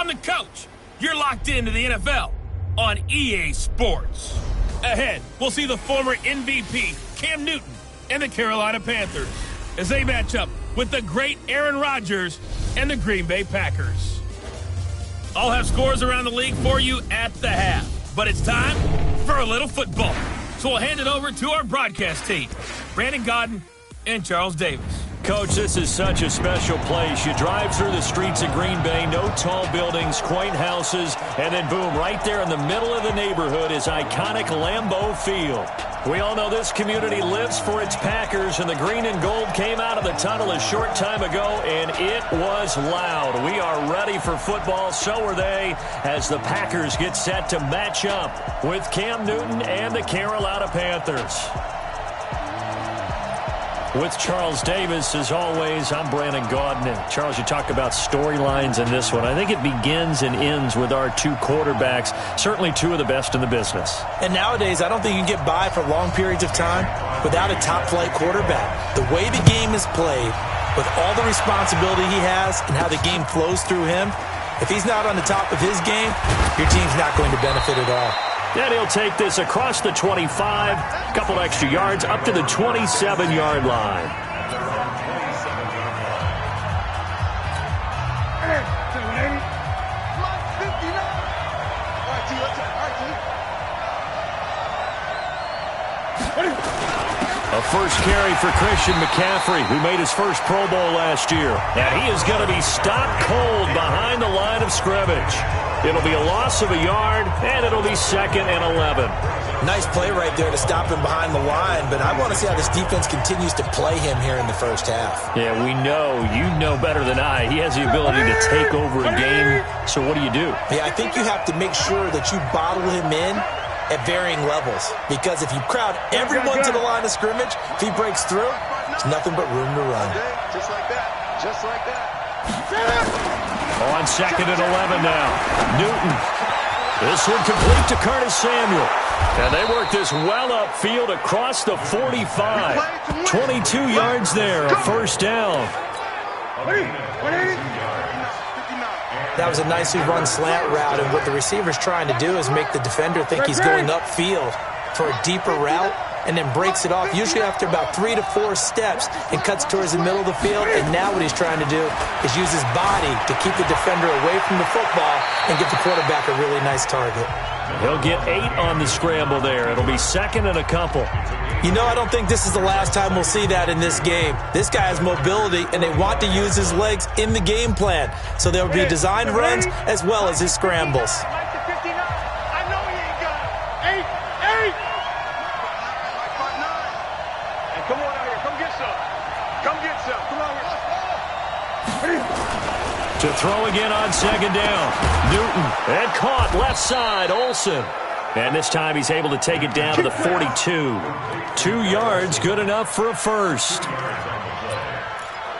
I'm the coach. You're locked into the NFL on EA Sports. Ahead, we'll see the former MVP, Cam Newton, and the Carolina Panthers as they match up with the great Aaron Rodgers and the Green Bay Packers. I'll have scores around the league for you at the half, but it's time for a little football. So we'll hand it over to our broadcast team, Brandon Godden and Charles Davis. Coach, this is such a special place. You drive through the streets of Green Bay, no tall buildings, quaint houses, and then boom, right there in the middle of the neighborhood is iconic Lambeau Field. We all know this community lives for its Packers, and the green and gold came out of the tunnel a short time ago, and it was loud. We are ready for football, so are they, as the Packers get set to match up with Cam Newton and the Carolina Panthers. With Charles Davis, as always, I'm Brandon Godden. And Charles, you talk about storylines in this one. I think it begins and ends with our two quarterbacks, certainly two of the best in the business. And nowadays, I don't think you can get by for long periods of time without a top-flight quarterback. The way the game is played, with all the responsibility he has and how the game flows through him, if he's not on the top of his game, your team's not going to benefit at all. And he'll take this across the 25, a couple extra yards, up to the 27-yard line. A first carry for Christian McCaffrey, who made his first Pro Bowl last year. And he is going to be stopped cold behind the line of scrimmage. It'll be a loss of a yard, and it'll be 2nd and 11. Nice play right there to stop him behind the line, but I want to see how this defense continues to play him here in the first half. Yeah, we know. You know better than I. He has the ability to take over a game, so what do you do? Yeah, I think you have to make sure that you bottle him in at varying levels, because if you crowd everyone to the line of scrimmage, if he breaks through, there's nothing but room to run. Just like that. Just like that. On 2nd and 11 now. Newton. This one complete to Curtis Samuel. And they work this well upfield across the 45. 22 yards there, a first down. That was a nicely run slant route, and what the receiver's trying to do is make the defender think he's going upfield for a deeper route, and then breaks it off, usually after about 3 to 4 steps, and cuts towards the middle of the field. And now what he's trying to do is use his body to keep the defender away from the football and get the quarterback a really nice target. He'll get 8 on the scramble there. It'll be 2nd and a couple. You know, I don't think this is the last time we'll see that in this game. This guy has mobility, and they want to use his legs in the game plan. So there will be designed runs as well as his scrambles. To throw again on 2nd down. Newton, and caught left side, Olsen. And this time he's able to take it down to the 42. 2 yards, good enough for a first.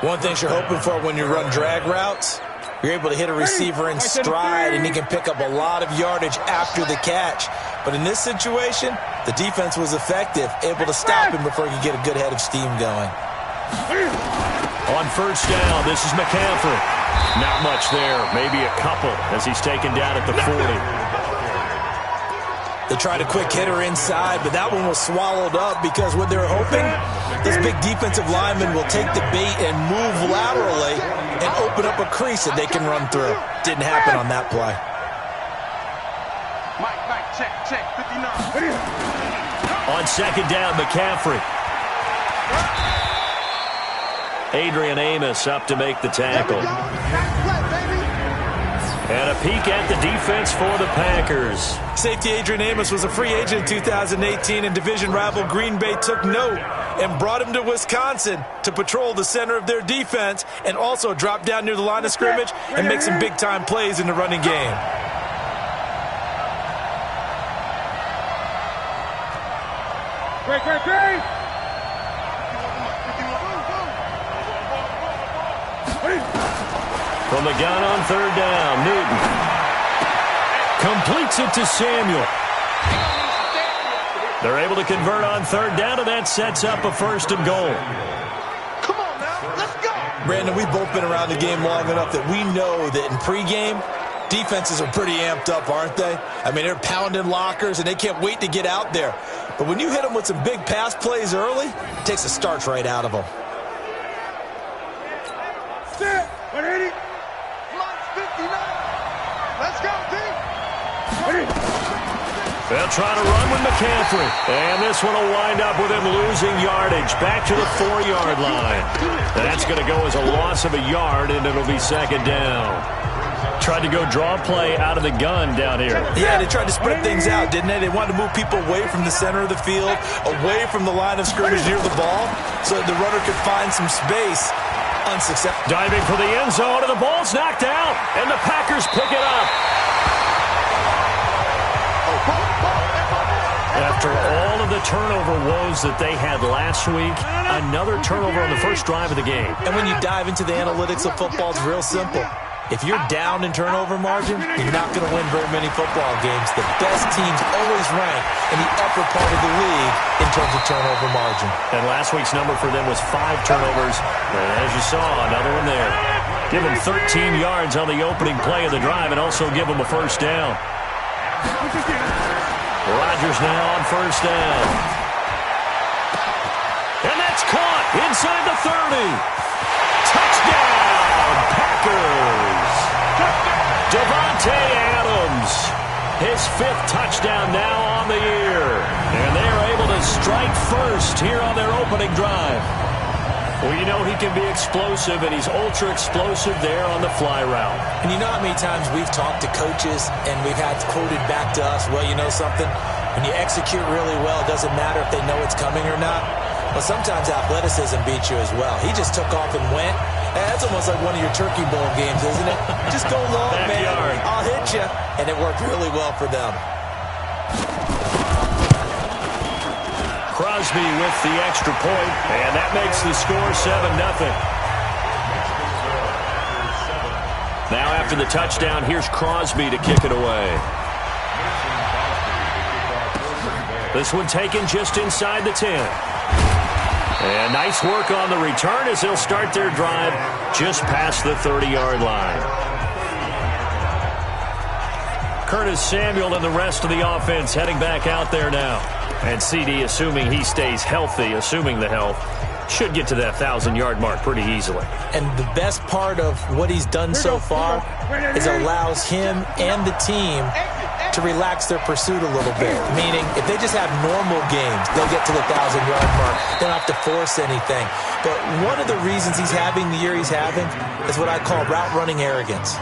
One thing you're hoping for when you run drag routes, you're able to hit a receiver in stride, and he can pick up a lot of yardage after the catch. But in this situation, the defense was effective, able to stop him before he could get a good head of steam going. On first down, this is McCaffrey. Not much there, maybe a couple as he's taken down at the 40. They tried a quick hitter inside, but that one was swallowed up because what they're hoping, this big defensive lineman will take the bait and move laterally and open up a crease that they can run through. Didn't happen on that play. Mike, check, 59. On 2nd down, McCaffrey. Adrian Amos up to make the tackle. And a peek at the defense for the Packers. Safety Adrian Amos was a free agent in 2018, and division rival Green Bay took note and brought him to Wisconsin to patrol the center of their defense and also drop down near the line of scrimmage and make some big-time plays in the running game. Great. From the gun on 3rd down, Newton completes it to Samuel. They're able to convert on 3rd down, and that sets up a 1st and goal. Come on now, let's go. Brandon, we've both been around the game long enough that we know that in pregame, Defenses are pretty amped up, aren't they? I mean, they're pounding lockers, and they can't wait to get out there. But when you hit them with some big pass plays early, it takes the starch right out of them. Set. 180. Lunch 59. Let's go, team. They'll try to run with McCaffrey. And this one will wind up with him losing yardage back to the 4-yard line. That's going to go as a loss of a yard, and it'll be second down. Tried to go draw play out of the gun down here. Yeah, they tried to spread things out, didn't they? They wanted to move people away from the center of the field, away from the line of scrimmage near the ball, so that the runner could find some space. Unsuccessful. Diving for the end zone, and the ball's knocked out, and the Packers pick it up. After all of the turnover woes that they had last week, another turnover on the first drive of the game. And when you dive into the analytics of football, it's real simple. If you're down in turnover margin, you're not going to win very many football games. The best teams always rank in the upper part of the league in terms of turnover margin. And last week's number for them was 5 turnovers. And as you saw, another one there. Give them 13 yards on the opening play of the drive and also give them a first down. Rodgers now on first down. And that's caught inside the 30. Touchdown, Packers. Davante Adams, his 5th touchdown now on the year. And they're able to strike first here on their opening drive. Well, you know he can be explosive, and he's ultra-explosive there on the fly route. And you know how many times we've talked to coaches, and we've had quoted back to us, well, you know something? When you execute really well, it doesn't matter if they know it's coming or not. Well, sometimes athleticism beats you as well. He just took off and went. That's almost like one of your Turkey Bowl games, isn't it? Just go long, man. I'll hit you. And it worked really well for them. Crosby with the extra point, and that makes the score 7-0. Now after the touchdown, here's Crosby to kick it away. This one taken just inside the 10. And nice work on the return as they'll start their drive just past the 30-yard line. Curtis Samuel and the rest of the offense heading back out there now. And CD, assuming he stays healthy, assuming the health, should get to that 1,000-yard mark pretty easily. And the best part of what he's done so far is allows him and the team to relax their pursuit a little bit. Meaning, if they just have normal games, they'll get to the 1,000-yard mark. They don't have to force anything. But one of the reasons he's having the year he's having is what I call route-running arrogance.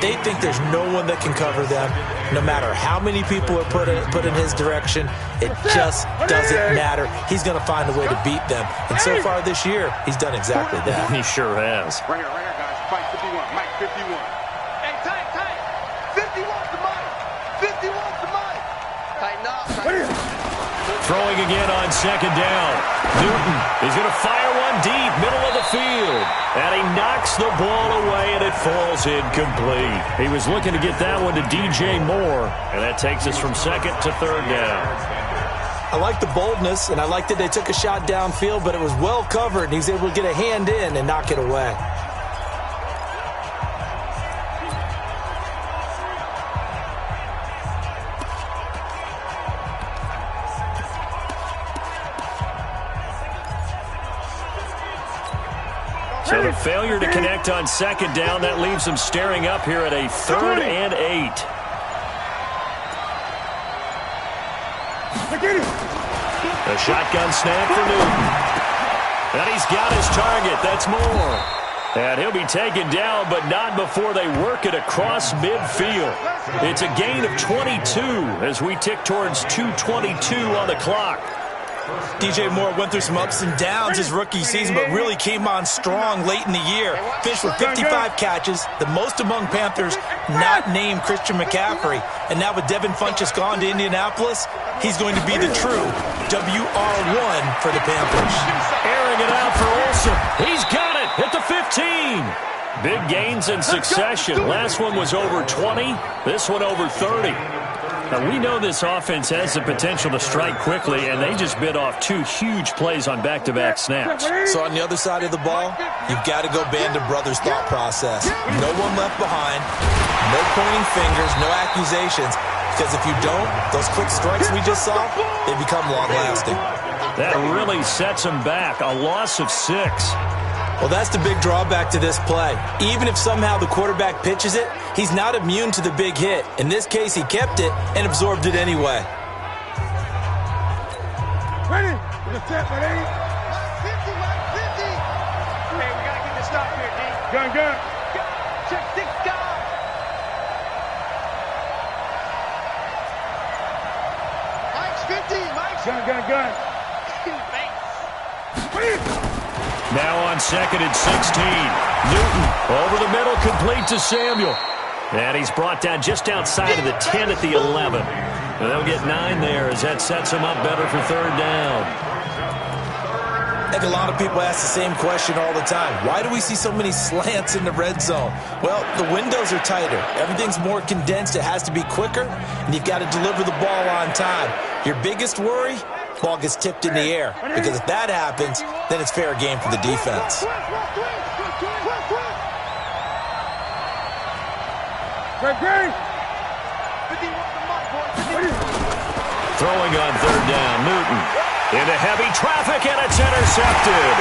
They think there's no one that can cover them. No matter how many people are put in his direction, it just doesn't matter. He's going to find a way to beat them. And so far this year, he's done exactly that. He sure has. Right here, guys. Fight 51. Mike 51. Hey, tight. 51's the mic. 51's the mic. Tighten up. Throwing again on second down. Newton is going to fire one deep, middle of the field. And he knocks the ball away, and it falls incomplete. He was looking to get that one to DJ Moore. And that takes us from second to third down. I like the boldness, and I like that they took a shot downfield, but it was well covered, and he was able to get a hand in and knock it away. So the failure to connect on second down, that leaves them staring up here at a 3rd and 8. A shotgun snap for Newton. And he's got his target. That's Moore. And he'll be taken down, but not before they work it across midfield. It's a gain of 22 as we tick towards 2:22 on the clock. DJ Moore went through some ups and downs his rookie season, but really came on strong late in the year. Finished with 55 catches, the most among Panthers not named Christian McCaffrey. And now with Devin Funchess gone to Indianapolis, he's going to be the true WR1 for the Panthers. Airing it out for Olsen. He's got it at the 15. Big gains in succession. Last one was over 20. This one over 30. Now, we know this offense has the potential to strike quickly, and they just bit off 2 huge plays on back-to-back snaps. So on the other side of the ball, you've got to go band of brothers thought process. No one left behind, no pointing fingers, no accusations, because if you don't, those quick strikes we just saw, they become long-lasting. That really sets them back, a loss of 6. Well, that's the big drawback to this play. Even if somehow the quarterback pitches it, he's not immune to the big hit. In this case, he kept it and absorbed it anyway. Ready? Ready? 50, 50. Hey, we got to get this stop here, D. Gun. Check 6 guys. Mike's 50. Mike's. Gun. Now on 2nd and 16. Newton over the middle, complete to Samuel. And he's brought down just outside of the 10 at the 11. And they'll get 9 there as that sets him up better for 3rd down. I think a lot of people ask the same question all the time. Why do we see so many slants in the red zone? Well, the windows are tighter. Everything's more condensed. It has to be quicker, and you've got to deliver the ball on time. Your biggest worry? Ball gets tipped in the air, because if that happens, then it's fair game for the defense. Throwing on 3rd down, Newton into heavy traffic, and it's intercepted.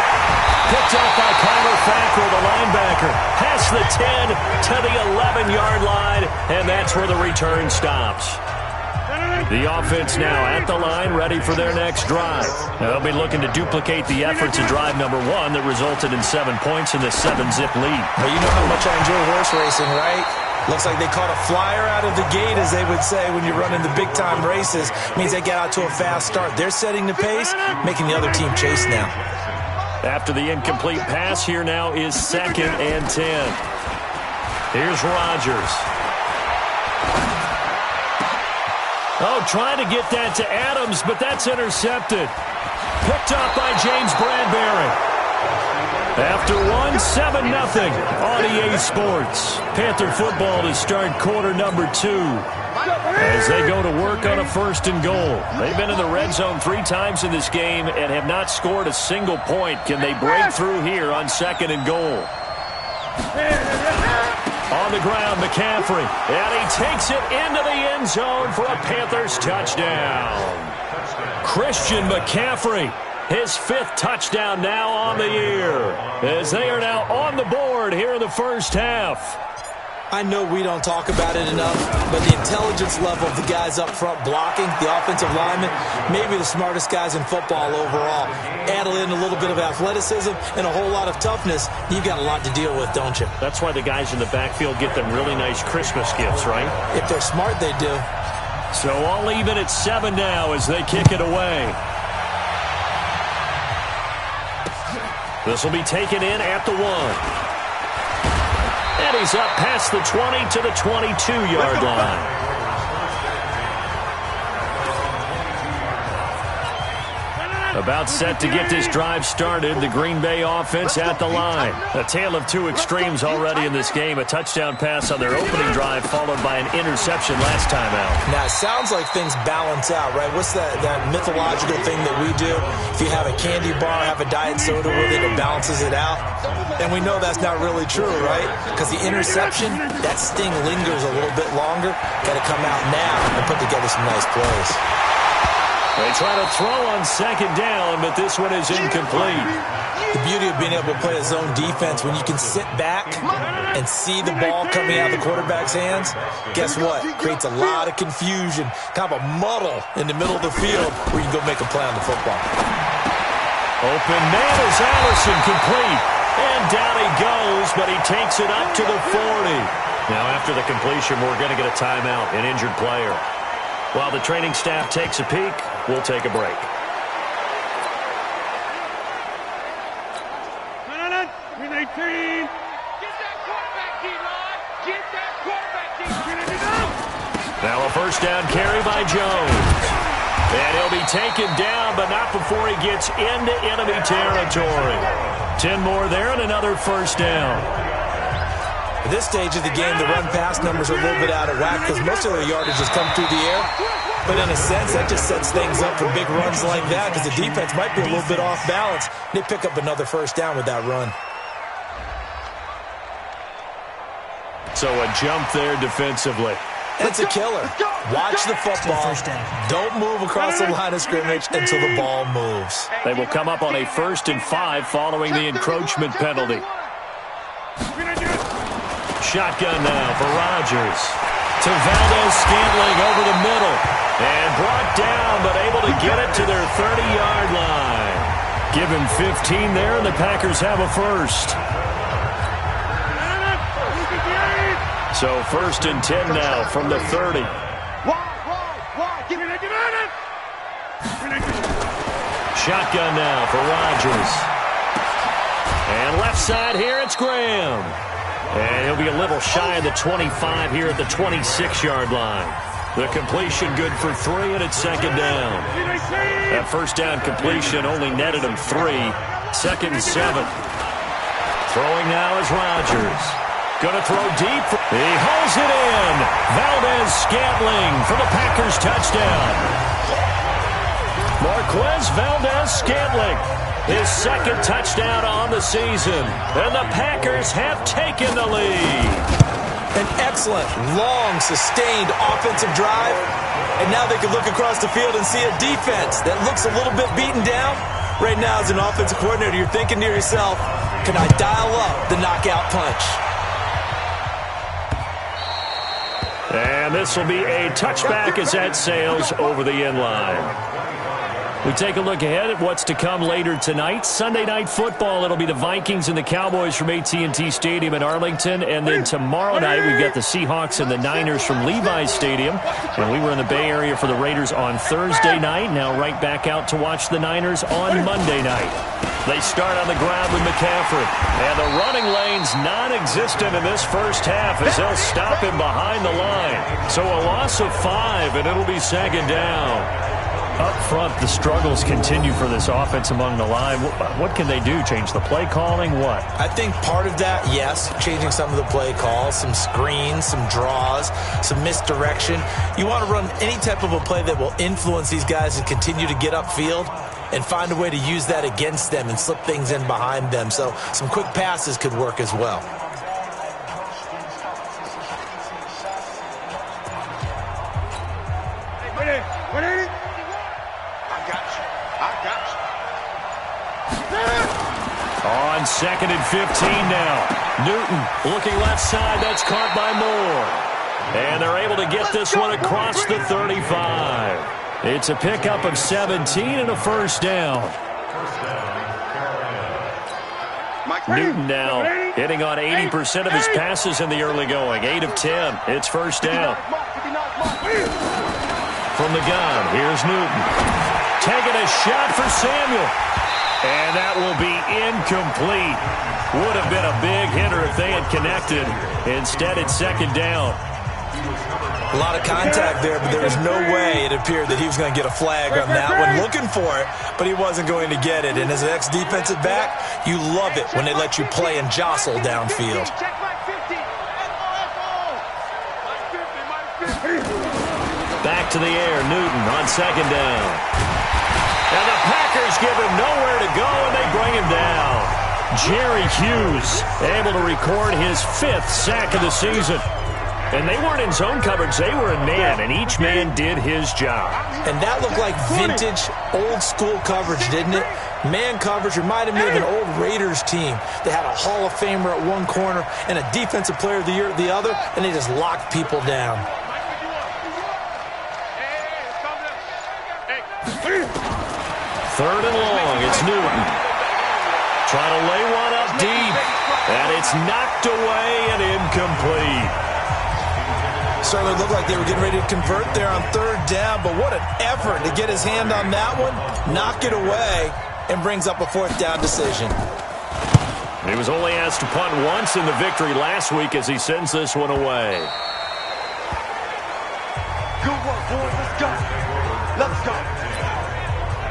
Picked up by Kyler Fackrell, the linebacker, past the 10 to the 11-yard line, and that's where the return stops. The offense now at the line, ready for their next drive. Now, they'll be looking to duplicate the efforts of drive number 1 that resulted in 7 points in the 7-zip lead. Well, you know how much I enjoy horse racing, right? Looks like they caught a flyer out of the gate, as they would say when you're running the big-time races. Means they get out to a fast start. They're setting the pace, making the other team chase now. After the incomplete pass, here now is 2nd and 10. Here's Rodgers. Oh, trying to get that to Adams, but that's intercepted. Picked up by James Bradbury. After 7-0 on EA Sports. Panther football to start quarter number 2. As they go to work on a 1st and goal. They've been in the red zone 3 times in this game and have not scored a single point. Can they break through here on 2nd and goal? On the ground, McCaffrey. And he takes it into the end zone for a Panthers touchdown. Christian McCaffrey, his 5th touchdown now on the year. As they are now on the board here in the first half. I know we don't talk about it enough, but the intelligence level of the guys up front blocking, the offensive linemen, maybe the smartest guys in football overall. Add in a little bit of athleticism and a whole lot of toughness, you've got a lot to deal with, don't you? That's why the guys in the backfield get them really nice Christmas gifts, right? If they're smart, they do. So all even at 7 now as they kick it away. This will be taken in at the 1. And he's up past the 20 to the 22-yard line. About set to get this drive started, the Green Bay offense at the line. A tale of 2 extremes already in this game. A touchdown pass on their opening drive, followed by an interception last time out. Now, it sounds like things balance out, right? What's that mythological thing that we do? If you have a candy bar, have a diet soda with it, it balances it out. And we know that's not really true, right? Because the interception, that sting lingers a little bit longer. Got to come out now and put together some nice plays. They try to throw on 2nd down, but this one is incomplete. The beauty of being able to play a zone defense, when you can sit back and see the ball coming out of the quarterback's hands, guess what? Creates a lot of confusion, kind of a muddle in the middle of the field where you can go make a play on the football. Open man is Allison, complete. And down he goes, but he takes it up to the 40. Now after the completion, we're going to get a timeout, an injured player. While the training staff takes a peek, we'll take a break. Win 18. Get that quarterback, D-line. Get that quarterback, D-line. Now a 1st down carry by Jones. And he'll be taken down, but not before he gets into enemy territory. 10 more there and another 1st down. At this stage of the game, the run-pass numbers are a little bit out of whack because most of their yardage has come through the air. But in a sense, that just sets things up for big runs like that because the defense might be a little bit off balance. They pick up another first down with that run. So a jump there defensively. That's a killer. Watch the football. Don't move across the line of scrimmage until the ball moves. They will come up on a 1st and 5 following the encroachment penalty. Shotgun now for Rodgers. To Valdez-Scantling over the middle. And brought down, but able to get it to their 30-yard line. Give him 15 there, and the Packers have a first. So 1st and 10 now from the 30. Shotgun now for Rodgers. And left side here, it's Graham. And he'll be a little shy of the 25 here at the 26-yard line. The completion good for 3, and it's 2nd down. That first down completion only netted him 3. 2nd and 7. Throwing now is Rodgers. Going to throw deep. He hauls it in. Valdez-Scantling for the Packers touchdown. Marquez Valdez-Scantling, his 2nd touchdown on the season. And the Packers have taken the lead. An excellent, long, sustained offensive drive. And now they can look across the field and see a defense that looks a little bit beaten down. Right now, as an offensive coordinator, you're thinking to yourself, can I dial up the knockout punch? And this will be a touchback as that sails over the end line. We take a look ahead at what's to come later tonight. Sunday Night Football, it'll be the Vikings and the Cowboys from AT&T Stadium in Arlington. And then tomorrow night, we've got the Seahawks and the Niners from Levi's Stadium. And we were in the Bay Area for the Raiders on Thursday night. Now right back out to watch the Niners on Monday night. They start on the ground with McCaffrey. And the running lane's non-existent in this first half as they'll stop him behind the line. So a loss of 5, and it'll be 2nd down. Up front, the struggles continue for this offense among the line. What can they do? Change the play calling? What? I think part of that, yes, changing some of the play calls, some screens, some draws, some misdirection. You want to run any type of a play that will influence these guys to continue to get upfield and find a way to use that against them and slip things in behind them. So some quick passes could work as well. On 2nd and 15 now. Newton looking left side. That's caught by Moore. And they're able to get this one across the 35. It's a pickup of 17 and a first down. Newton now hitting on 80% of his passes in the early going. 8 of 10. It's first down. From the gun, here's Newton. Taking a shot for Samuel. And that will be incomplete. Would have been a big hitter if they had connected. Instead, it's 2nd down. A lot of contact there, but there was no way it appeared that he was going to get a flag on that one. Looking for it, but he wasn't going to get it. And as an ex-defensive back, you love it when they let you play and jostle downfield. Back to the air, Newton on 2nd down. And the Packers give him nowhere to go, and they bring him down. Jerry Hughes able to record his 5th sack of the season. And they weren't in zone coverage. They were in man, and each man did his job. And that looked like vintage, old-school coverage, didn't it? Man coverage reminded me of an old Raiders team. They had a Hall of Famer at one corner and a Defensive Player of the Year at the other, and they just locked people down. Third and long, it's Newton. Trying to lay one up deep. And it's knocked away and incomplete. Certainly looked like they were getting ready to convert there on 3rd down, but what an effort to get his hand on that one, knock it away, and brings up a 4th down decision. He was only asked to punt once in the victory last week as he sends this one away. Good work, boys. Let's go. Let's go.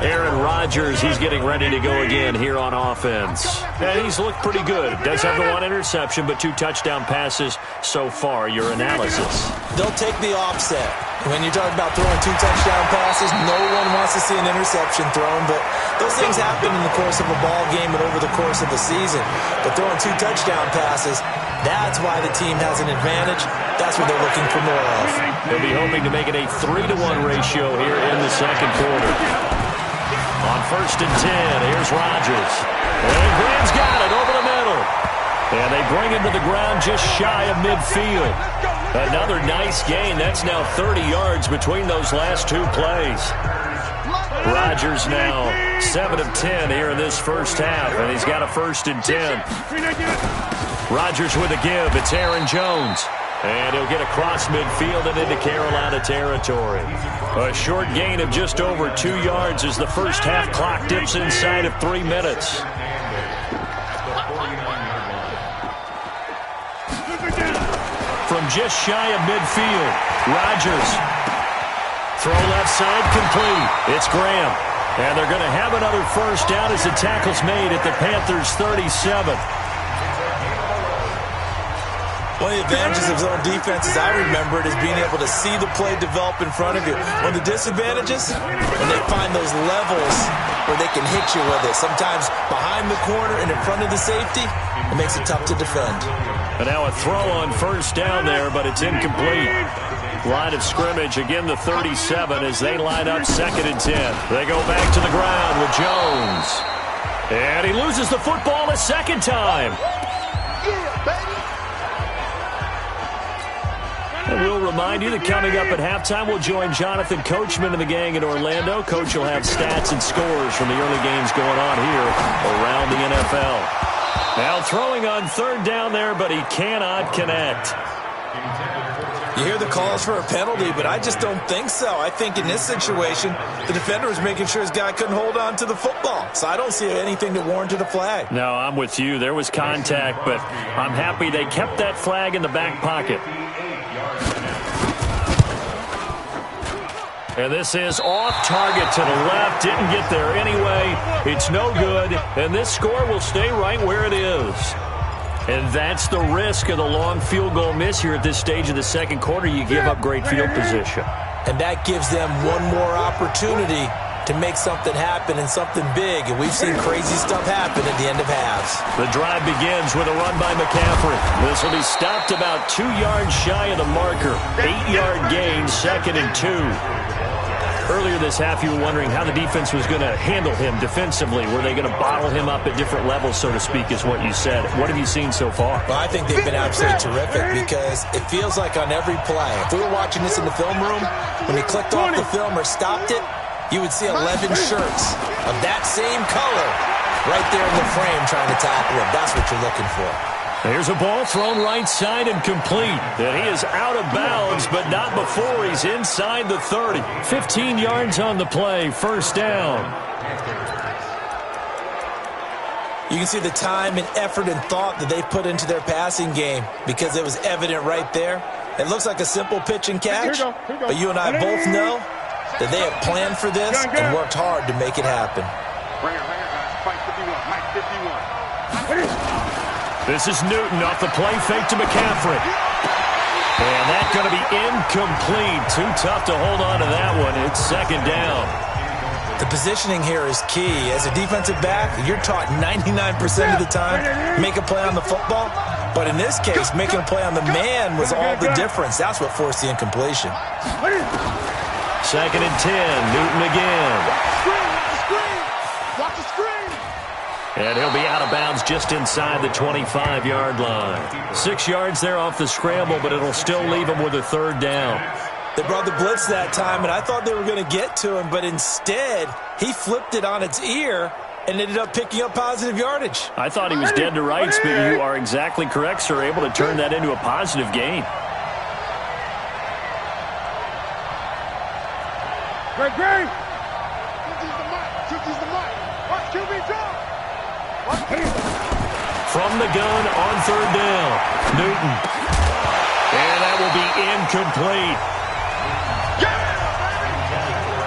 Aaron Rodgers, he's getting ready to go again here on offense. And he's looked pretty good. Does have the one interception, but 2 touchdown passes so far. Your analysis? They'll take the offset. When you're talking about throwing 2 touchdown passes, no one wants to see an interception thrown, but those things happen in the course of a ball game and over the course of the season. But throwing 2 touchdown passes, that's why the team has an advantage. That's what they're looking for more of. They'll be hoping to make it a 3-to-1 ratio here in the second quarter. On 1st and 10, here's Rodgers. And Graham's got it over the middle. And they bring him to the ground just shy of midfield. Another nice gain. That's now 30 yards between those last 2 plays. Rodgers now 7 of 10 here in this first half, and he's got a 1st and 10. Rodgers with a give. It's Aaron Jones. And he'll get across midfield and into Carolina territory. A short gain of just over 2 yards as the first half clock dips inside of 3 minutes. From just shy of midfield, Rodgers. Throw left side complete. It's Graham. And they're going to have another first down as the tackle's made at the Panthers' 37. One of the advantages of zone defense, as I remember it, is being able to see the play develop in front of you. One of the disadvantages, when they find those levels where they can hit you with it, sometimes behind the corner and in front of the safety, it makes it tough to defend. And now a throw on first down there, but it's incomplete. Line of scrimmage, again the 37 as they line up 2nd and 10. They go back to the ground with Jones. And he loses the football a second time. And we'll remind you that coming up at halftime, we'll join Jonathan Coachman and the gang in Orlando. Coach will have stats and scores from the early games going on here around the NFL. Now throwing on 3rd down there, but he cannot connect. You hear the calls for a penalty, but I just don't think so. I think in this situation, the defender was making sure his guy couldn't hold on to the football. So I don't see anything that warranted a flag. No, I'm with you. There was contact, but I'm happy they kept that flag in the back pocket. And this is off target to the left. Didn't get there anyway. It's no good. And this score will stay right where it is. And that's the risk of the long field goal miss here at this stage of the second quarter. You give up great field position. And that gives them one more opportunity to make something happen and something big. And we've seen crazy stuff happen at the end of halves. The drive begins with a run by McCaffrey. This will be stopped about 2 yards shy of the marker. 8-yard gain, 2nd and 2. Earlier this half, you were wondering how the defense was going to handle him defensively. Were they going to bottle him up at different levels, so to speak, is what you said. What have you seen so far? Well, I think they've been absolutely terrific because it feels like on every play, if we were watching this in the film room, when he clicked off the film or stopped it, you would see 11 shirts of that same color right there in the frame trying to tackle him. That's what you're looking for. There's a ball thrown right side and complete. And he is out of bounds, but not before he's inside the 30. 15 yards on the play, 1st down. You can see the time and effort and thought that they put into their passing game because it was evident right there. It looks like a simple pitch and catch, but you and I both know that they have planned for this and worked hard to make it happen. This is Newton off the play fake to McCaffrey. And that's going to be incomplete. Too tough to hold on to that one. It's 2nd down. The positioning here is key. As a defensive back, you're taught 99% of the time, make a play on the football. But in this case, making a play on the man was all the difference. That's what forced the incompletion. 2nd and 10. Newton again. And he'll be out of bounds just inside the 25-yard line. 6 yards there off the scramble, but it'll still leave him with a 3rd down. They brought the blitz that time, and I thought they were going to get to him, but instead, he flipped it on its ear and ended up picking up positive yardage. I thought he was dead to rights, but you are exactly correct, sir, able to turn that into a positive gain. Great. Watch QB drop. From the gun on 3rd down, Newton. And that will be incomplete.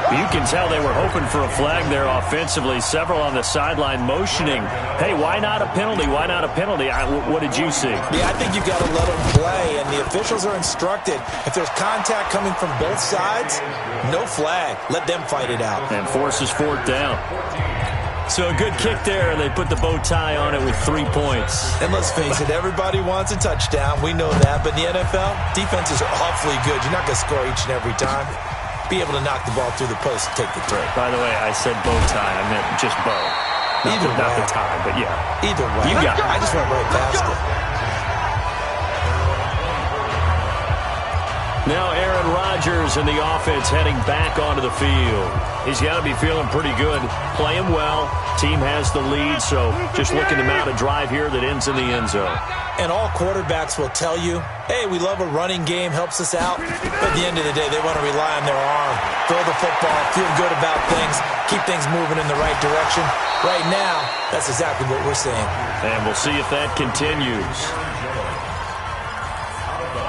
You can tell they were hoping for a flag there offensively. Several on the sideline motioning, hey, why not a penalty? Why not a penalty? What did you see? Yeah, I think you've got to let them play, and the officials are instructed. If there's contact coming from both sides, no flag. Let them fight it out. And forces fourth down. So a good kick there, and they put the bow tie on it with 3 points. And let's face it, everybody wants a touchdown. We know that. But in the NFL, defenses are awfully good. You're not going to score each and every time. Be able to knock the ball through the post and take the throw. By the way, I said bow tie. I meant just bow. Not the tie, but yeah. Either way. You got it. I just went right past it. Now Aaron Rodgers and the offense heading back onto the field. He's got to be feeling pretty good. Playing well. Team has the lead, so just looking to mount a drive here that ends in the end zone. And all quarterbacks will tell you, hey, we love a running game, helps us out. But at the end of the day, they want to rely on their arm. Throw the football, feel good about things, keep things moving in the right direction. Right now, that's exactly what we're seeing. And we'll see if that continues.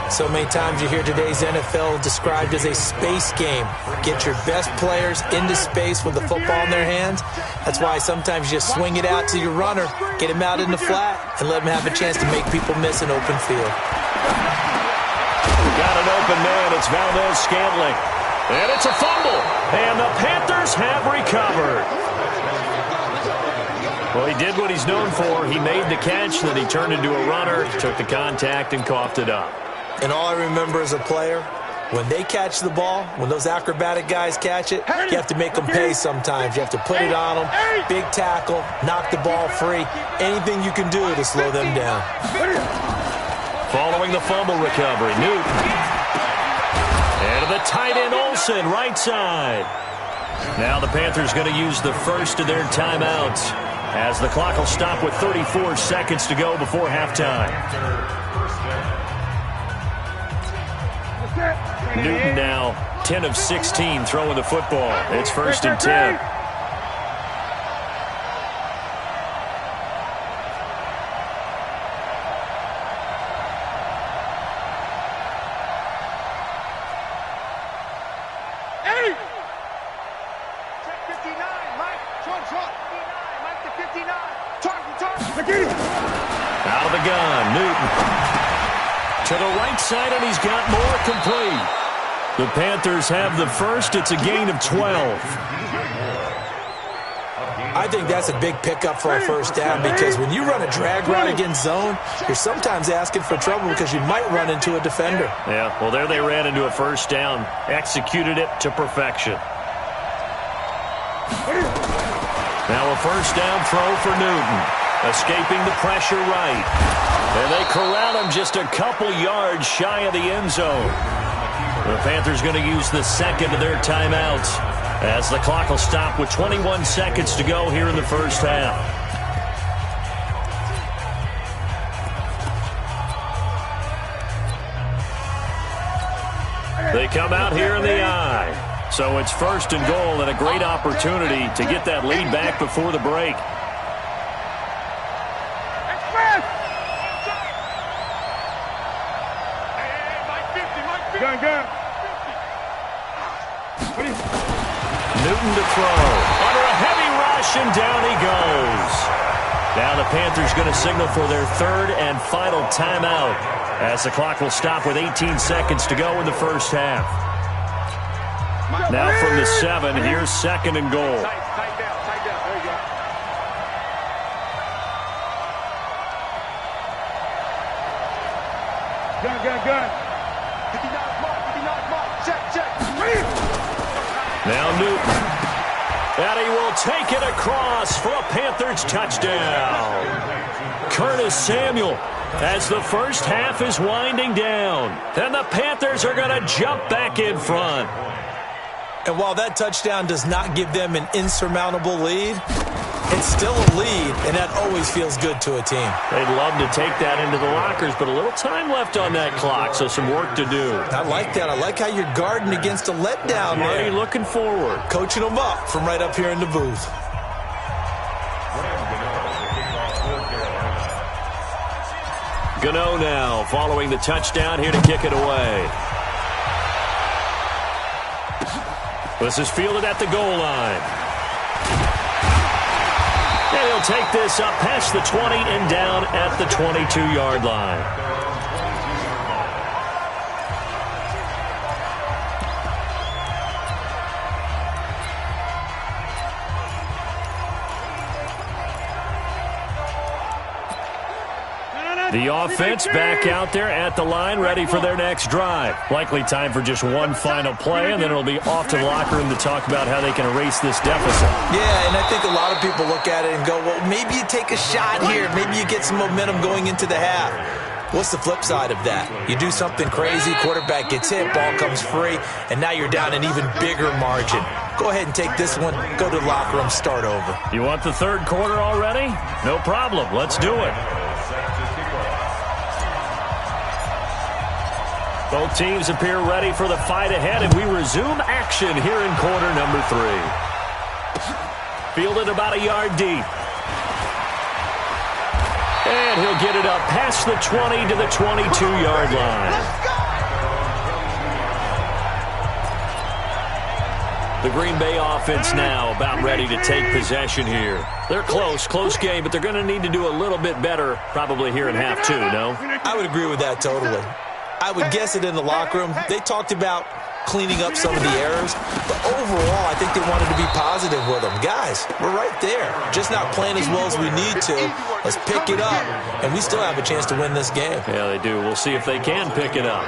So many times you hear today's NFL described as a space game. Get your best players into space with the football in their hands. That's why sometimes you just swing it out to your runner, get him out in the flat, and let him have a chance to make people miss an open field. Got an open man. It's Valdez-Scantling. And it's a fumble. And the Panthers have recovered. Well, he did what he's known for. He made the catch, then he turned into a runner, took the contact, and coughed it up. And all I remember as a player, when they catch the ball, when those acrobatic guys catch it, you have to make them pay sometimes. You have to put it on them, big tackle, knock the ball free. Anything you can do to slow them down. Following the fumble recovery, Newton. And the tight end Olsen, right side. Now the Panthers going to use the first of their timeouts as the clock will stop with 34 seconds to go before halftime. Newton now 10 of 16 throwing the football. It's 1st and 10. Out of the gun, Newton. To the right side, and he's got more complete. The Panthers have the first. It's a gain of 12. I think that's a big pickup for a first down because when you run a drag route against zone, you're sometimes asking for trouble because you might run into a defender. Yeah, well, there they ran into a first down. Executed it to perfection. Now a first down throw for Newton. Escaping the pressure right. And they corral him just a couple yards shy of the end zone. The Panthers going to use the second of their timeouts as the clock will stop with 21 seconds to go here in the first half. They come out here in the eye. So it's 1st and goal and a great opportunity to get that lead back before the break. Newton to throw. Under a heavy rush, and down he goes. Now the Panthers going to signal for their third and final timeout as the clock will stop with 18 seconds to go in the first half. Now from the 7, here's 2nd and goal. Gun. Now Newton. And he will take it across for a Panthers touchdown. Curtis Samuel as the first half is winding down. And the Panthers are going to jump back in front. And while that touchdown does not give them an insurmountable lead, it's still a lead, and that always feels good to a team. They'd love to take that into the lockers, but a little time left on that clock, so some work to do. I like that. I like how you're guarding against a letdown there. Already looking forward. Coaching them up from right up here in the booth. Gano now following the touchdown here to kick it away. This is fielded at the goal line. And he'll take this up past the 20 and down at the 22-yard line. The offense back out there at the line, ready for their next drive. Likely time for just one final play, and then it'll be off to the locker room to talk about how they can erase this deficit. Yeah, and I think a lot of people look at it and go, well, maybe you take a shot here. Maybe you get some momentum going into the half. What's the flip side of that? You do something crazy, quarterback gets hit, ball comes free, and now you're down an even bigger margin. Go ahead and take this one, go to the locker room, start over. You want the third quarter already? No problem. Let's do it. Both teams appear ready for the fight ahead, and we resume action here in quarter number 3. Fielded about a yard deep. And he'll get it up past the 20 to the 22-yard line. The Green Bay offense now about ready to take possession here. They're close game, but they're going to need to do a little bit better probably here in half 2, no? I would agree with that totally. I would guess it in the locker room. They talked about cleaning up some of the errors, but overall, I think they wanted to be positive with them. Guys, we're right there. Just not playing as well as we need to. Let's pick it up, and we still have a chance to win this game. Yeah, they do. We'll see if they can pick it up.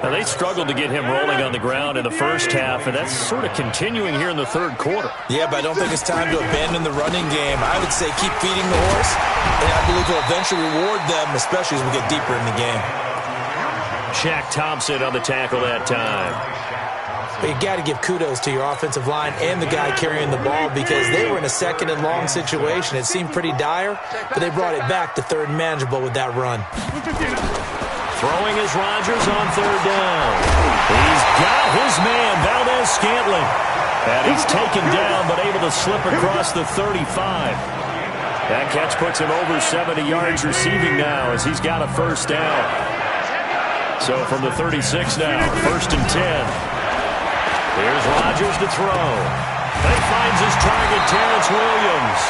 Now, they struggled to get him rolling on the ground in the first half, and that's sort of continuing here in the third quarter. Yeah, but I don't think it's time to abandon the running game. I would say keep feeding the horse, and I believe we'll eventually reward them, especially as we get deeper in the game. Shaq Thompson on the tackle that time. But you got to give kudos to your offensive line and the guy carrying the ball because they were in a second and long situation. It seemed pretty dire, but they brought it back to third and manageable with that run. Throwing is Rodgers on third down. He's got his man, Valdez-Scantling. And he's taken down but able to slip across the 35. That catch puts him over 70 yards receiving now as he's got a first down. So from the 36 now, 1st and 10. Here's Rodgers to throw. He finds his target, Terrence Williams.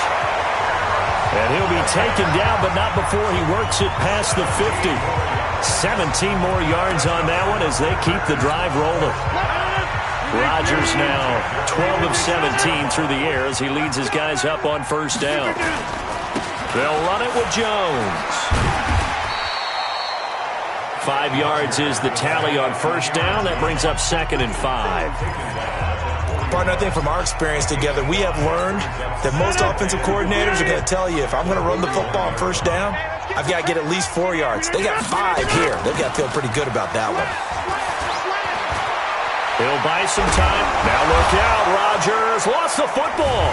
And he'll be taken down, but not before he works it past the 50. 17 more yards on that one as they keep the drive rolling. Rodgers now 12 of 17 through the air as he leads his guys up on first down. They'll run it with Jones. 5 yards is the tally on first down. That brings up 2nd and 5. Partner, I think from our experience together, we have learned that most offensive coordinators are going to tell you, if I'm going to run the football on first down, I've got to get at least 4 yards. They got 5 here. They've got to feel pretty good about that one. He'll buy some time. Now look out. Rodgers lost the football.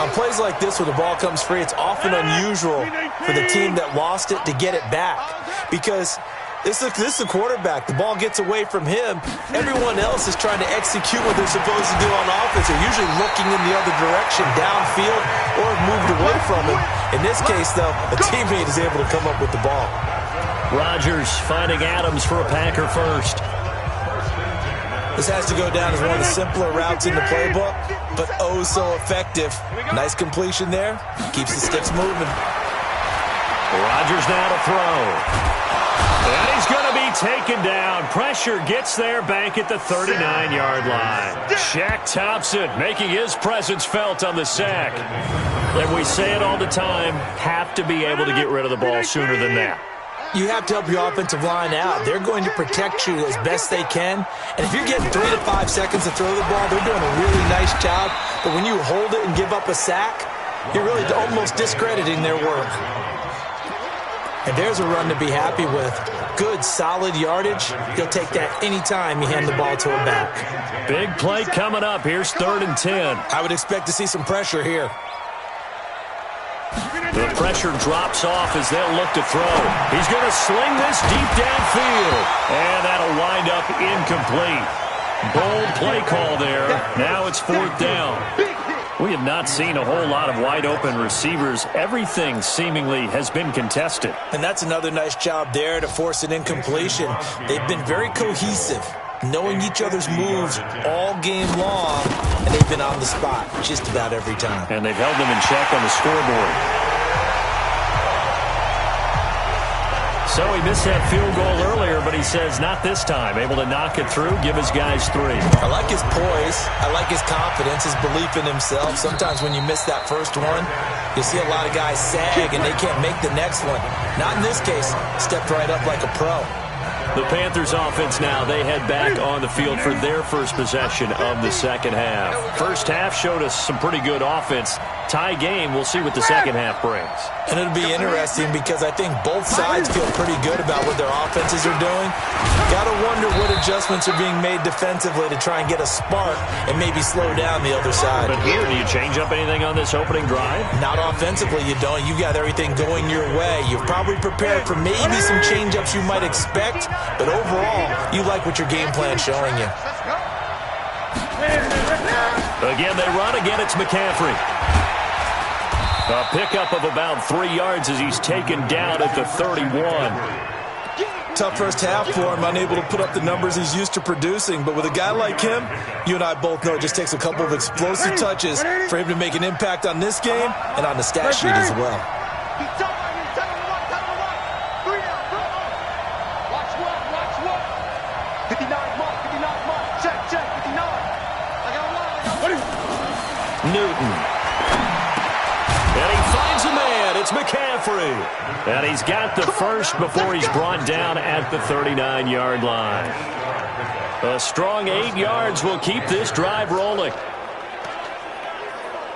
On plays like this where the ball comes free, it's often unusual for the team that lost it to get it back because this is the quarterback. The ball gets away from him. Everyone else is trying to execute what they're supposed to do on offense. They're usually looking in the other direction, downfield, or moved away from him. In this case, though, a teammate is able to come up with the ball. Rodgers finding Adams for a Packer first. This has to go down as one of the simpler routes in the playbook, but oh so effective. Nice completion there. Keeps the sticks moving. Rodgers now to throw. And he's going to be taken down. Pressure gets there back at the 39-yard line. Shaq Thompson making his presence felt on the sack. And we say it all the time, have to be able to get rid of the ball sooner than that. You have to help your offensive line out. They're going to protect you as best they can. And if you're getting 3 to 5 seconds to throw the ball, they're doing a really nice job. But when you hold it and give up a sack, you're really almost discrediting their work. And there's a run to be happy with. Good, solid yardage. You'll take that anytime you hand the ball to a back. Big play coming up. Here's 3rd and 10. I would expect to see some pressure here. The pressure drops off as they'll look to throw. He's going to sling this deep downfield. And that'll wind up incomplete. Bold play call there. Now it's 4th down. We have not seen a whole lot of wide-open receivers. Everything seemingly has been contested. And that's another nice job there to force an incompletion. They've been very cohesive, knowing each other's moves all game long, and they've been on the spot just about every time. And they've held them in check on the scoreboard. So he missed that field goal earlier, but he says not this time. Able to knock it through, give his guys 3. I like his poise. I like his confidence, his belief in himself. Sometimes when you miss that first one, you see a lot of guys sag and they can't make the next one. Not in this case. Stepped right up like a pro. The Panthers offense now, they head back on the field for their first possession of the second half. First half showed us some pretty good offense. Tie game, we'll see what the second half brings. And it'll be interesting because I think both sides feel pretty good about what their offenses are doing. Got to wonder what adjustments are being made defensively to try and get a spark and maybe slow down the other side. But here, do you change up anything on this opening drive? Not offensively, you don't. You got everything going your way. You've probably prepared for maybe some change-ups you might expect, but overall, you like what your game plan's showing you. Again, they run. Again, it's McCaffrey. A pickup of about 3 yards as he's taken down at the 31. Tough first half for him, unable to put up the numbers he's used to producing. But with a guy like him, you and I both know it just takes a couple of explosive touches for him to make an impact on this game and on the stat sheet as well. Newton. And he finds a man. It's McCaffrey. And he's got the first before he's brought down at the 39-yard line. A strong 8 yards will keep this drive rolling.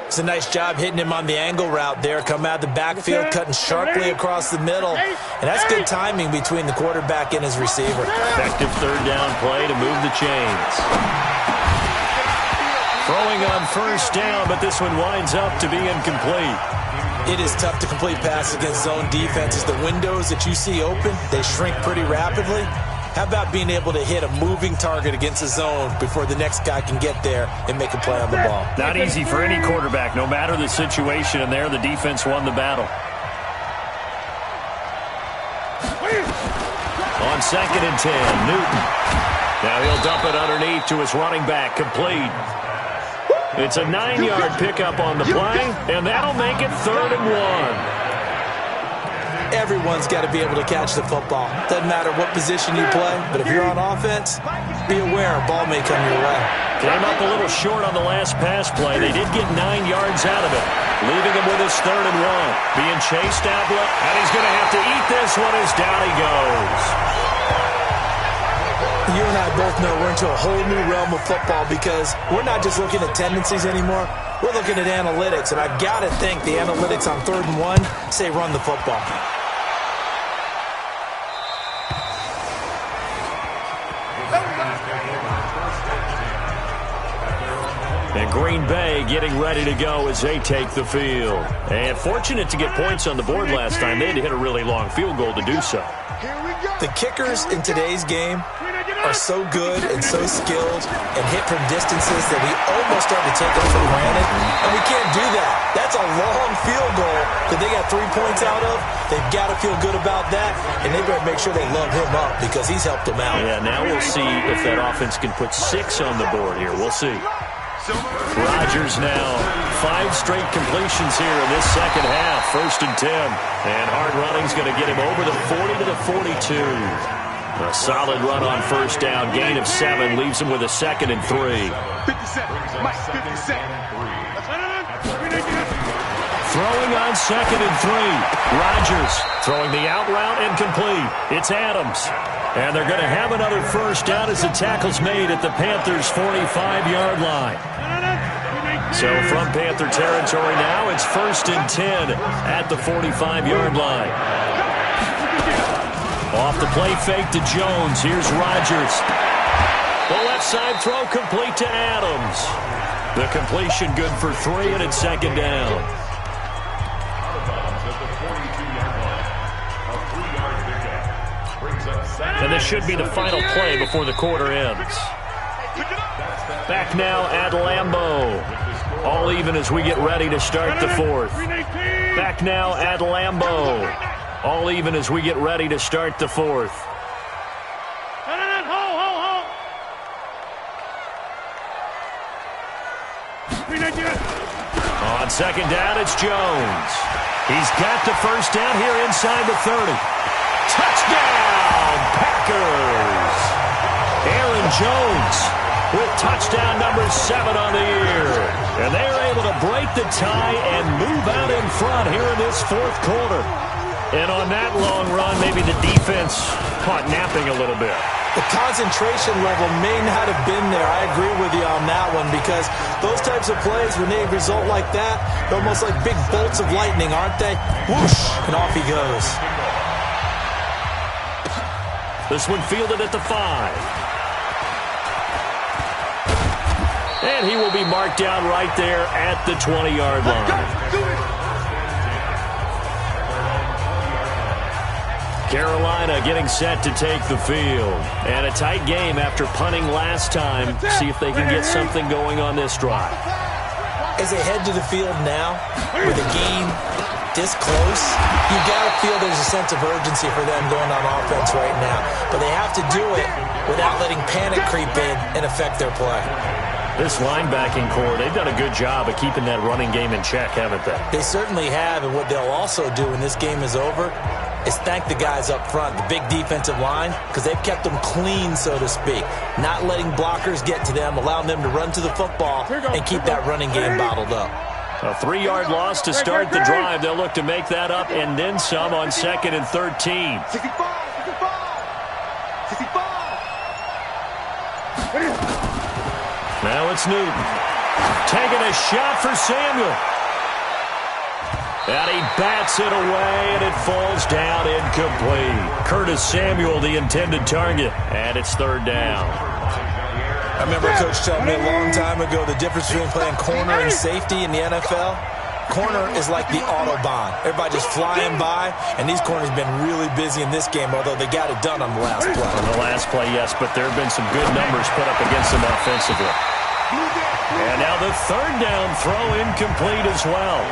It's a nice job hitting him on the angle route there. Come out of the backfield, cutting sharply across the middle. And that's good timing between the quarterback and his receiver. Effective third down play to move the chains. Throwing on first down, but this one winds up to be incomplete. It is tough to complete passes against zone defenses. The windows that you see open, they shrink pretty rapidly. How about being able to hit a moving target against a zone before the next guy can get there and make a play on the ball? Not easy for any quarterback, no matter the situation, and there the defense won the battle. On 2nd and 10, Newton. Now he'll dump it underneath to his running back, complete. It's a 9-yard pickup on the play, and that'll make it 3rd and 1. Everyone's got to be able to catch the football. Doesn't matter what position you play, but if you're on offense, be aware a ball may come your way. Came up a little short on the last pass play. They did get 9 yards out of it, leaving him with his 3rd and 1. Being chased out, and he's going to have to eat this one as down he goes. You and I both know we're into a whole new realm of football because we're not just looking at tendencies anymore. We're looking at analytics, and I've got to think the analytics on 3rd and 1 say run the football. And Green Bay getting ready to go as they take the field. And fortunate to get points on the board last time. They had to hit a really long field goal to do so. The kickers in today's game are so good and so skilled and hit from distances that we almost start to take them for granted, and we can't do that. That's a long field goal that they got 3 points out of. They've got to feel good about that, and they better make sure they love him up because he's helped them out. Yeah, now we'll see if that offense can put 6 on the board here. We'll see. Rodgers now, 5 straight completions here in this second half, 1st and 10. And hard running's going to get him over the 40 to the 42. A solid run on first down, gain of 7, leaves him with a 2nd and 3. 57. Mike, 57. Throwing on 2nd and 3. Rodgers throwing the out route and complete. It's Adams. And they're going to have another first down as the tackle's made at the Panthers' 45-yard line. So from Panther territory now, it's 1st and 10 at the 45-yard line. Off the play fake to Jones. Here's Rodgers. The left side throw complete to Adams. The completion good for 3, and it's 2nd down. And this should be the final play before the quarter ends. Back now at Lambeau. All All even as we get ready to start the fourth. Back now at Lambeau. All even as we get ready to start the fourth. On second down, it's Jones. He's got the first down here inside the 30. Touchdown, Packers! Aaron Jones with touchdown number 7 on the year. And they're able to break the tie and move out in front here in this fourth quarter. And on that long run, maybe the defense caught napping a little bit. The concentration level may not have been there. I agree with you on that one, because those types of plays, when they result like that, they're almost like big bolts of lightning, aren't they? Whoosh, and off he goes. This one fielded at the 5. And he will be marked down right there at the 20-yard line. Carolina getting set to take the field. And a tight game after punting last time. See if they can get something going on this drive. As they head to the field now, with a game this close, you got to feel there's a sense of urgency for them going on offense right now. But they have to do it without letting panic creep in and affect their play. This linebacking core, they've done a good job of keeping that running game in check, haven't they? They certainly have, and what they'll also do when this game is over is thank the guys up front, the big defensive line, because they've kept them clean, so to speak. Not letting blockers get to them, allowing them to run to the football and keep that running game bottled up. A 3-yard loss to start the drive. They'll look to make that up and then some on 2nd and 13. 65. Now it's Newton. Taking a shot for Samuel. And he bats it away, and it falls down incomplete. Curtis Samuel, the intended target, and it's 3rd down. I remember a coach telling me a long time ago the difference between playing corner and safety in the NFL. Corner is like the Autobahn. Everybody just flying by, and these corners have been really busy in this game, although they got it done on the last play. On the last play, yes, but there have been some good numbers put up against them offensively. And now the 3rd down throw incomplete as well.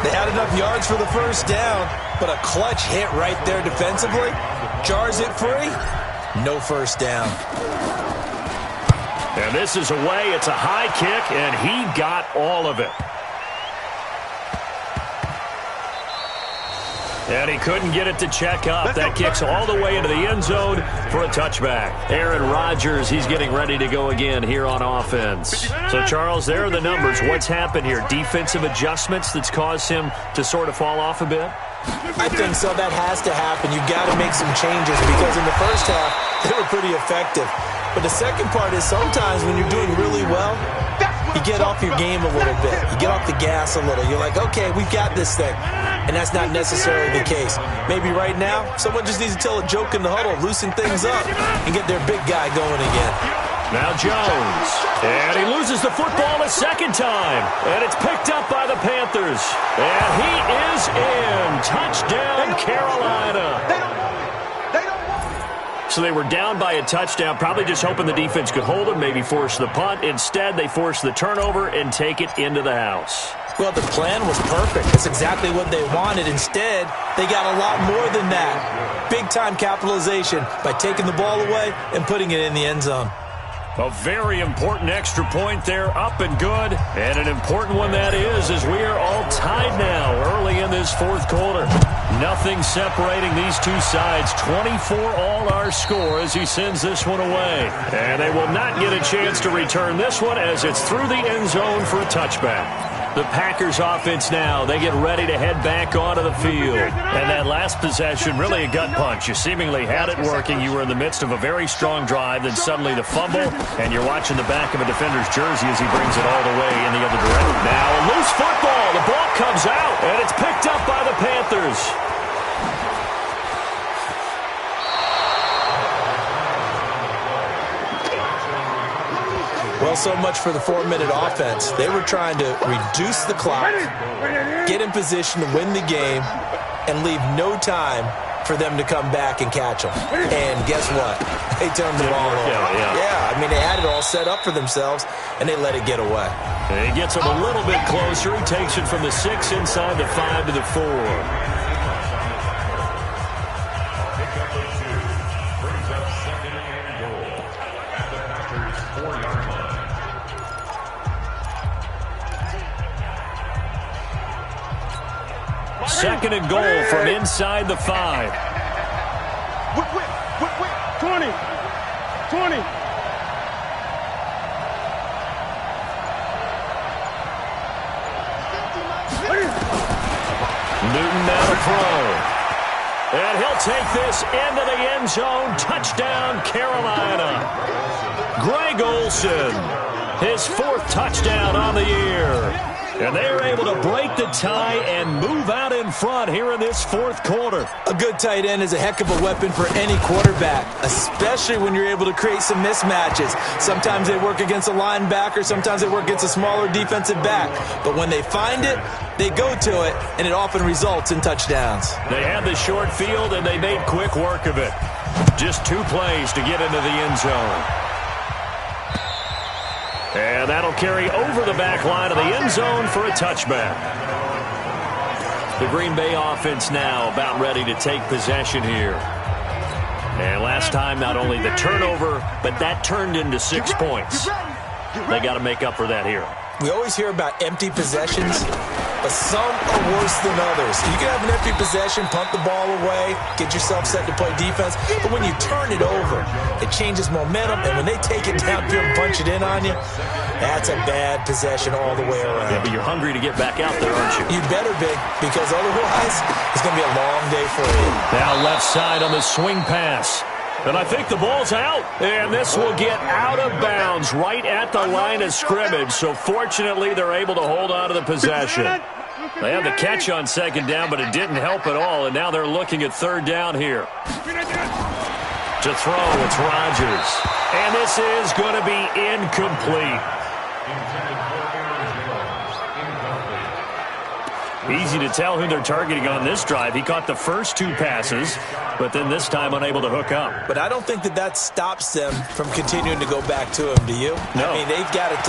They had enough yards for the first down, but a clutch hit right there defensively jars it free. No first down. And this is away. It's a high kick, and he got all of it. And he couldn't get it to check up. That kicks all the way into the end zone for a touchback. Aaron Rodgers, he's getting ready to go again here on offense. So, Charles, there are the numbers. What's happened here? Defensive adjustments that's caused him to sort of fall off a bit? I think so. That has to happen. You've got to make some changes, because in the first half, they were pretty effective. But the second part is sometimes when you're doing really well, you get off your game a little bit. You get off the gas a little. You're like, okay, we've got this thing. And that's not necessarily the case. Maybe right now, someone just needs to tell a joke in the huddle, loosen things up, and get their big guy going again. Now Jones. And he loses the football a second time. And it's picked up by the Panthers. And he is in. Touchdown, Carolina. So they were down by a touchdown, probably just hoping the defense could hold them, maybe force the punt. Instead, they force the turnover and take it into the house. Well, the plan was perfect. That's exactly what they wanted. Instead, they got a lot more than that. Big-time capitalization by taking the ball away and putting it in the end zone. A very important extra point there, up and good. And an important one that is, as we are all tied now early in this fourth quarter. Nothing separating these two sides. 24 all our score as he sends this one away. And they will not get a chance to return this one as it's through the end zone for a touchback. The Packers offense now, they get ready to head back onto the field. And that last possession, really a gut punch. You seemingly had it working. You were in the midst of a very strong drive, then suddenly the fumble, and you're watching the back of a defender's jersey as he brings it all the way in the other direction. Now a loose football. The ball comes out, and it's picked up by the Panthers. Well, so much for the 4-minute offense. They were trying to reduce the clock, get in position to win the game, and leave no time for them to come back and catch them. And guess what? They turned the ball over. Yeah, I I mean, they had it all set up for themselves, and they let it get away. And he gets him a little bit closer. He takes it from the 6 inside the 5 to the 4. Second and goal from inside the 5. Wait. 20. Newton now to throw. And he'll take this into the end zone. Touchdown, Carolina. Greg Olsen, his 4th touchdown on the year. And they are able to break the tie and move out in front here in this 4th quarter. A good tight end is a heck of a weapon for any quarterback, especially when you're able to create some mismatches. Sometimes they work against a linebacker, sometimes they work against a smaller defensive back. But when they find it, they go to it, and it often results in touchdowns. They had the short field, and they made quick work of it. Just 2 plays to get into the end zone. And that'll carry over the back line of the end zone for a touchback. The Green Bay offense now about ready to take possession here. And last time, not only the turnover, but that turned into 6 points. They got to make up for that here. We always hear about empty possessions, but some are worse than others. You can have an empty possession, pump the ball away, get yourself set to play defense, but when you turn it over, it changes momentum, and when they take it downfield and punch it in on you, that's a bad possession all the way around. Yeah, but you're hungry to get back out there, aren't you? You better be, because otherwise, it's going to be a long day for you. Now left side on the swing pass. And I think the ball's out. And this will get out of bounds right at the line of scrimmage. So fortunately, they're able to hold on to the possession. They had the catch on second down, but it didn't help at all. And now they're looking at third down here. To throw, it's Rodgers. And this is going to be incomplete. Easy to tell who they're targeting on this drive. He caught the first 2 passes, but then this time unable to hook up. But I don't think that stops them from continuing to go back to him, do you? No. I mean, they've got a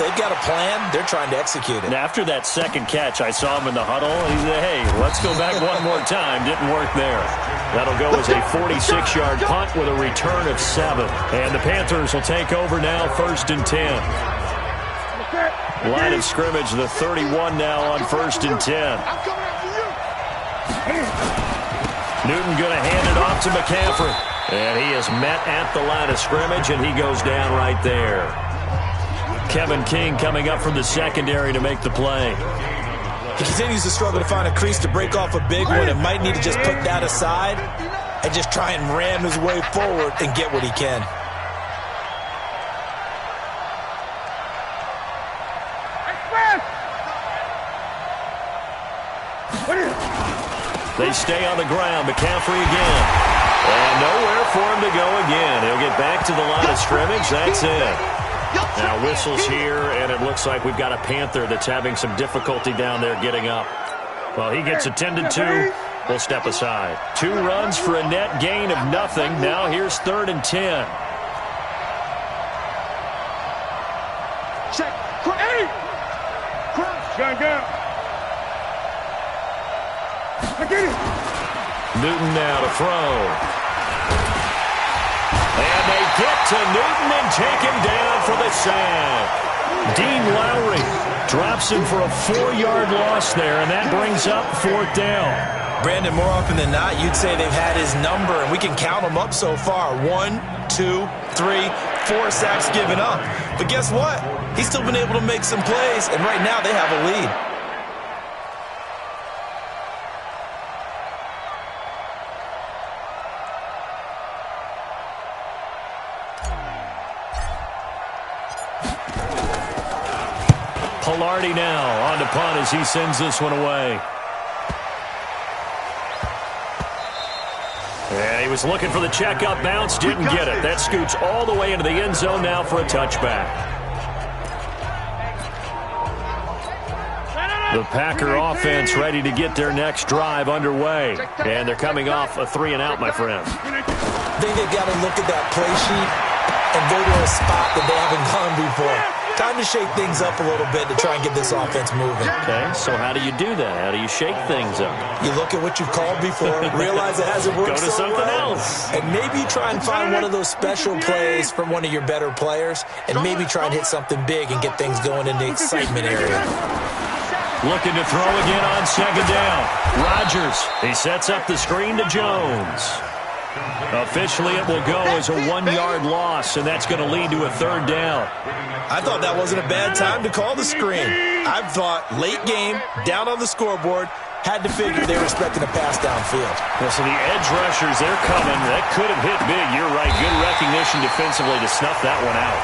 plan. They're trying to execute it. And after that second catch, I saw him in the huddle. He said, hey, let's go back one more time. Didn't work there. That'll go as a 46-yard punt with a return of 7. And the Panthers will take over now, 1st and 10. Line of scrimmage, the 31 now on 1st and 10. Newton going to hand it off to McCaffrey. And he is met at the line of scrimmage, and he goes down right there. Kevin King coming up from the secondary to make the play. He continues to struggle to find a crease to break off a big one and might need to just put that aside and just try and ram his way forward and get what he can. They stay on the ground. McCaffrey again. And nowhere for him to go again. He'll get back to the line of scrimmage. That's it. Now whistles here, and it looks like we've got a Panther that's having some difficulty down there getting up. Well, he gets attended to. We'll step aside. 2 runs for a net gain of nothing. Now here's 3rd and 10. Check. Gun. Newton now to throw. And they get to Newton and take him down for the sack. Dean Lowry drops him for a 4-yard loss there, and that brings up 4th down. Brandon, more often than not, you'd say they've had his number, and we can count them up so far. 1, 2, 3, 4 sacks given up. But guess what? He's still been able to make some plays, and right now they have a lead. Pilardi now on to punt as he sends this one away. And he was looking for the checkup bounce, didn't get it. That scoots all the way into the end zone now for a touchback. The Packer offense ready to get their next drive underway. And they're coming off a 3-and-out, my friend. I think they've got to look at that play sheet and go to a spot that they haven't gone before. Time to shake things up a little bit to try and get this offense moving. Okay, so how do you do that? How do you shake things up? You look at what you've called before, realize it hasn't worked Go to so something well, else. and maybe try and find one of those special plays from one of your better players, and maybe try and hit something big and get things going in the excitement area. Looking to throw again on second down. Rodgers, he sets up the screen to Jones. Officially, it will go as a 1-yard loss, and that's going to lead to a third down. I thought that wasn't a bad time to call the screen. I thought late game, down on the scoreboard, had to figure they were expecting a pass downfield. Well, so the edge rushers, they're coming. That could have hit big. You're right. Good recognition defensively to snuff that one out.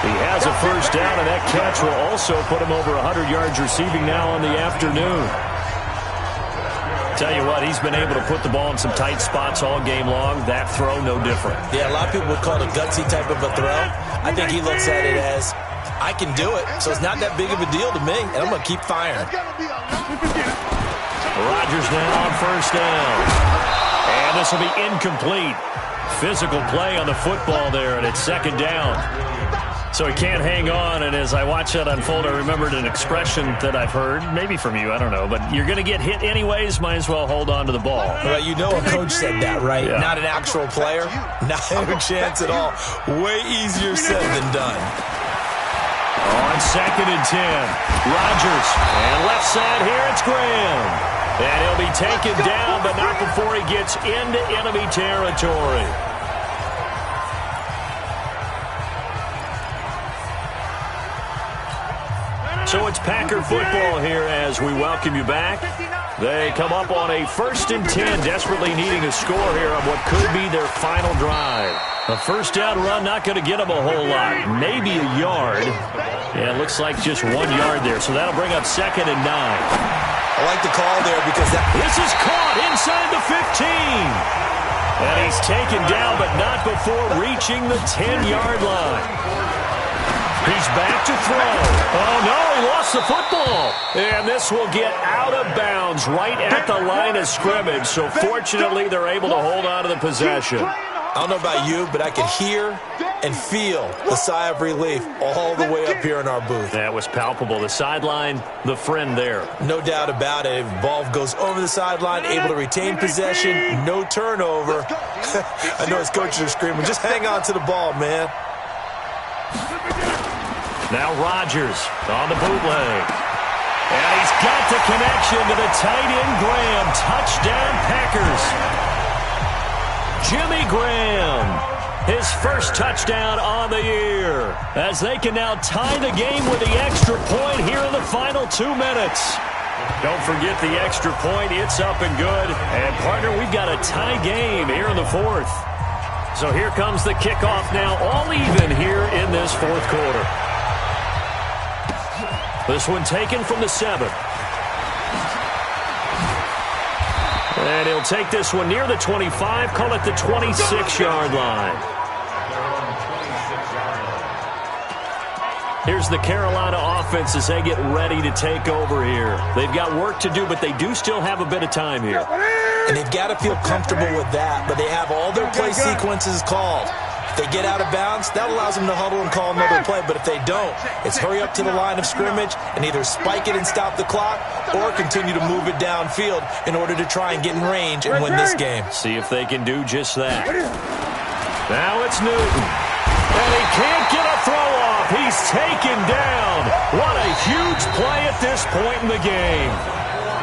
He has a first down, and that catch will also put him over 100 yards receiving now on the afternoon. Tell you what, he's been able to put the ball in some tight spots all game long. That throw, no different. Yeah, a lot of people would call it a gutsy type of a throw. I think he looks at it as, I can do it, so it's not that big of a deal to me, and I'm going to keep firing. Rodgers now on first down. And this will be incomplete. Physical play on the football there, and it's second down. So he can't hang on, and as I watch that unfold, I remembered an expression that I've heard, maybe from you, I don't know, but you're going to get hit anyways, might as well hold on to the ball. Well, you know a coach said that, right? Yeah. Not an actual player. Not a chance at all. Way easier said than done. On second and 10, Rodgers, and left side here, it's Graham. And he'll be taken down, but not before he gets into enemy territory. So it's Packer football here as we welcome you back. They come up on a 1st and 10, desperately needing a score here on what could be their final drive. A first down run, not going to get them a whole lot. Maybe a yard. Yeah, it looks like just 1 yard there. So that'll bring up second and 9. I like the call there because this is caught inside the 15. And he's taken down, but not before reaching the 10-yard line. He's back to throw. Oh, no, he lost the football. And this will get out of bounds right at the line of scrimmage. So fortunately, they're able to hold on to the possession. I don't know about you, but I could hear and feel the sigh of relief all the way up here in our booth. That was palpable. The sideline, the friend there. No doubt about it. Ball goes over the sideline, able to retain possession, no turnover. I know his coaches are screaming, just hang on to the ball, man. Now Rodgers on the bootleg. And he's got the connection to the tight end Graham. Touchdown Packers. Jimmy Graham, his first touchdown on the year. As they can now tie the game with the extra point here in the final 2 minutes. Don't forget the extra point. It's up and good. And partner, we've got a tie game here in the 4th. So here comes the kickoff now, all even here in this 4th quarter. This one taken from the 7. And he'll take this one near the 25, call it the 26-yard line. Here's the Carolina offense as they get ready to take over here. They've got work to do, but they do still have a bit of time here. And they've got to feel comfortable with that, but they have all their play sequences called. If they get out of bounds, that allows them to huddle and call another play. But if they don't, it's hurry up to the line of scrimmage and either spike it and stop the clock or continue to move it downfield in order to try and get in range and win this game. See if they can do just that. Now it's Newton. And he can't get a throw off. He's taken down. What a huge play at this point in the game.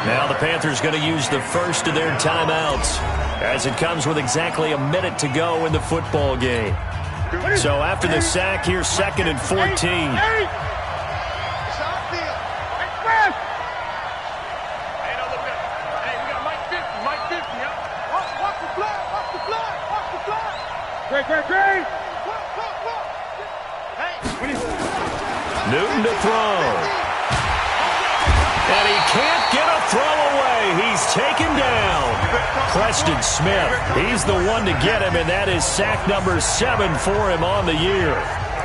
Now the Panthers going to use the first of their timeouts as it comes with exactly a minute to go in the football game. So after the sack, here's 2nd and 14. Newton to throw. And he can't get a throw away. He's taken down. Preston Smith, he's the one to get him, and that is sack number 7 for him on the year.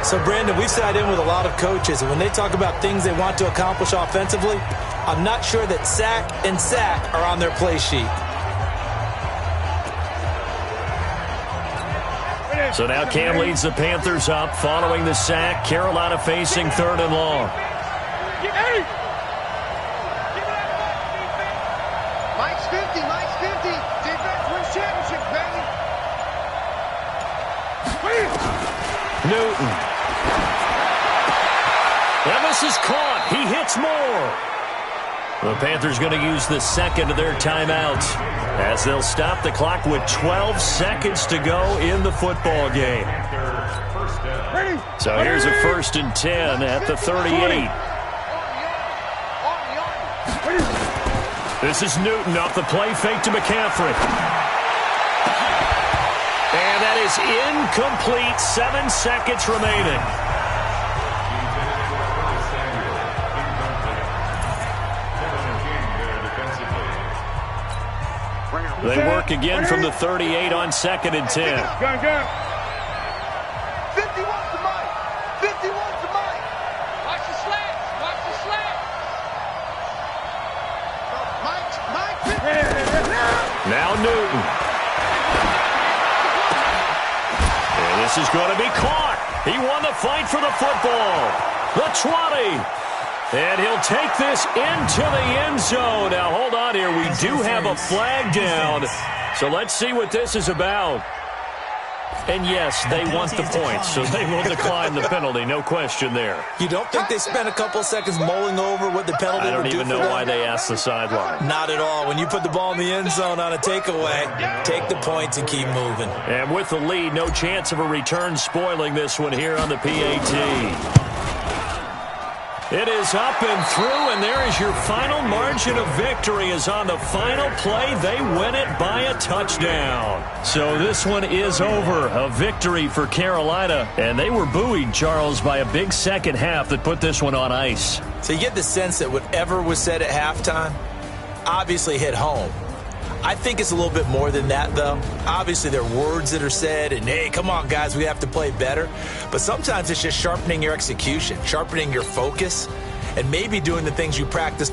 So, Brandon, we've sat in with a lot of coaches, and when they talk about things they want to accomplish offensively, I'm not sure that sack and sack are on their play sheet. So now Cam leads the Panthers up following the sack. Carolina facing 3rd and long. Mike's 50, Mike's 50. Defense wins championship, baby. Newton. And this is caught. He hits more. The Panthers going to use the second of their timeouts as they'll stop the clock with 12 seconds to go in the football game. So here's a 1st and 10 at the 38. This is Newton off the play fake to McCaffrey. And that is incomplete. 7 seconds remaining. They work again from the 38 on 2nd and 10. Gun. 50 wants the mic. 50 wants the mic. Watch the slants. Watch the slants. Mike 50. Now Newton. And this is going to be caught. He won the fight for the football. The 20. And he'll take this into the end zone. Now, hold on here. We do have a flag down. So let's see what this is about. And, yes, they want the points, so they will decline the penalty. No question there. You don't think they spent a couple seconds mulling over what the penalty would do? I don't even know why they asked the sideline. Not at all. When you put the ball in the end zone on a takeaway, take the points and keep moving. And with the lead, no chance of a return spoiling this one here on the PAT. It is up and through, and there is your final margin of victory. Is on the final play. They win it by a touchdown. So this one is over. A victory for Carolina. And they were buoyed, Charles, by a big second half that put this one on ice. So you get the sense that whatever was said at halftime obviously hit home. I think it's a little bit more than that, though. Obviously, there are words that are said, and, hey, come on, guys, we have to play better. But sometimes it's just sharpening your execution, sharpening your focus, and maybe doing the things you practiced